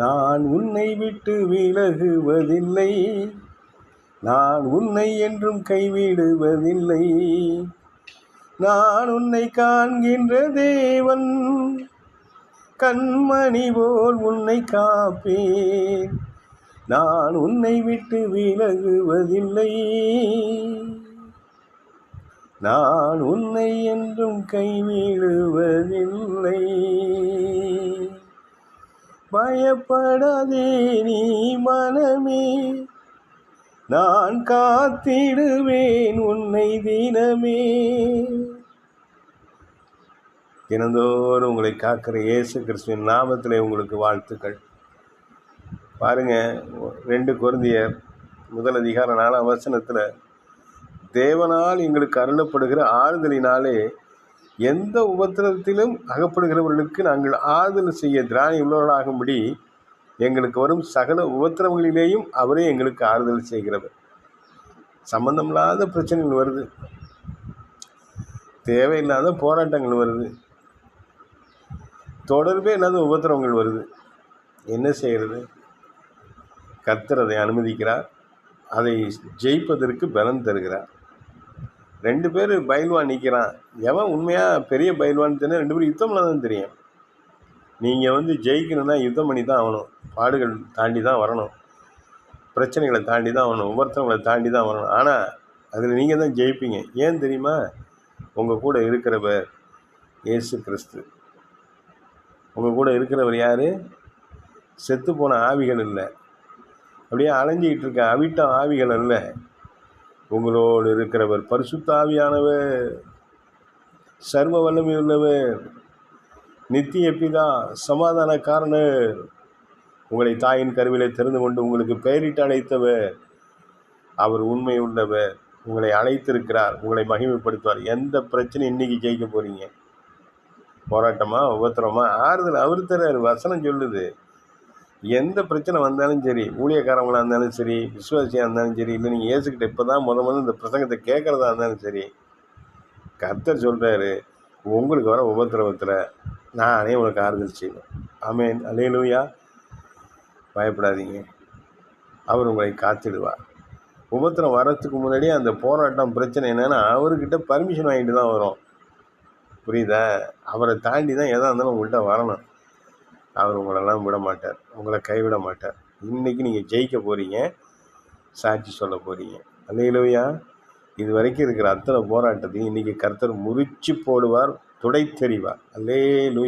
நான் உன்னை விட்டு விலகுவதில்லை, நான் உன்னை என்றும் கைவிடுவதில்லை. நான் உன்னை காண்கின்ற தேவன், கண்மணி போல் உன்னை காப்பேன். நான் உன்னை விட்டு விலகுவதில்லை, நான் உன்னை என்றும் கைவிடுவதில்லை. பயப்படாதே நீ மனமே, நான் காத்திடுவேன் உன்னை தினமே. தினந்தோறும் உங்களை காக்கிற இயேசு கிறிஸ்துவின் நாமத்திலே உங்களுக்கு வாழ்த்துக்கள். பாருங்க, 2 கொரிந்தியர் 1:4 தேவனால் எங்களுக்கு அருளப்படுகிற ஆறுதலினாலே எந்த உபத்திரத்திலும் அகப்படுகிறவர்களுக்கு நாங்கள் ஆறுதல் செய்ய திராணி உள்ளவர்களாகும்படி எங்களுக்கு வரும் சகல உபத்திரவங்களிலேயும் அவரே எங்களுக்கு ஆறுதல் செய்கிறவர். சம்பந்தமில்லாத பிரச்சனைகள் வருது, தேவையில்லாத போராட்டங்கள் வருது, தொடர்பே இல்லாத உபத்திரவங்கள் வருது. என்ன செய்கிறது? கர்த்தர் அதை அனுமதிக்கிறார், அதை ஜெயிப்பதற்கு பலன் தருகிறார். 2 பேர் பயில்வான் நிற்கிறான். எவன் உண்மையாக பெரிய பயில்வான்னு தெரியும்? 2 பேரும் யுத்தம்ல தான் தெரியும். நீங்கள் ஜெயிக்கணும்னா யுத்தம் பண்ணி தான் ஆகணும், பாடுகள் தாண்டி தான் வரணும், பிரச்சனைகளை தாண்டி தான் வரணும், உபத்திரங்களை தாண்டி தான் வரணும். ஆனால் அதில் நீங்கள் தான் ஜெயிப்பீங்க. ஏன் தெரியுமா? உங்கள் கூட இருக்கிறவர் இயேசு கிறிஸ்து. உங்கள் கூட இருக்கிறவர் யார்? செத்து போன ஆவிகள் இல்லை, அப்படியே அலைஞ்சிக்கிட்டு இருக்க அவிட்ட ஆவிகள் அல்ல. உங்களோடு இருக்கிறவர் பரிசுத்த ஆவியானவர், சர்வ வல்லமை உள்ளவர், நித்திய பிதா, சமாதான காரணர், உங்களை தாயின் கருவிலை தெரிந்து கொண்டு உங்களுக்கு பெயரிட்டு அழைத்தவர். அவர் உண்மை உள்ளவர், உங்களை அழைத்திருக்கிறார், உங்களை மகிமைப்படுத்துவார். எந்த பிரச்சனை இன்னைக்கு ஜெயிக்க போகிறீங்க? போராட்டமா, உபத்திரமா? ஆறுதல் அவர் தர்றாரு. வசனம் சொல்லுது, எந்த பிரச்சனை வந்தாலும் சரி, ஊழியக்காரங்களாக இருந்தாலும் சரி, விசுவாசியாக இருந்தாலும் சரி, இல்லை நீங்கள் இயேசுக்கிட்ட இப்போ தான் முதல்ல இந்த பிரசங்கத்தை கேட்குறதா இருந்தாலும் சரி, கர்த்தர் சொல்கிறாரு, உங்களுக்கு வர உபத்திரவத்தில் நானே உங்களுக்கு ஆறுதல் செய்வேன். ஆமென், அல்லேலூயா. பயப்படாதீங்க, அவர் உங்களை காத்திடுவார். உபத்திரம் வரத்துக்கு முன்னாடியே அந்த போராட்டம் பிரச்சனை என்னென்னா அவர்கிட்ட பர்மிஷன் வாங்கிட்டு தான் வரும். புரியுதா? அவரை தாண்டி தான் எதாக இருந்தாலும் உங்கள்கிட்ட வரணும். அவர் உங்களெல்லாம் விட மாட்டார், உங்களை கைவிட மாட்டார். இன்றைக்கி நீங்கள் ஜெயிக்க போகிறீங்க, சாட்சி சொல்ல போகிறீங்க. அல்லேலூயா. இது வரைக்கும் இருக்கிற அத்தனை போராட்டத்தையும் இன்றைக்கி கர்த்தர் முறிச்சு போடுவார், துடைத்தெறிவார். அல்லேலூயா.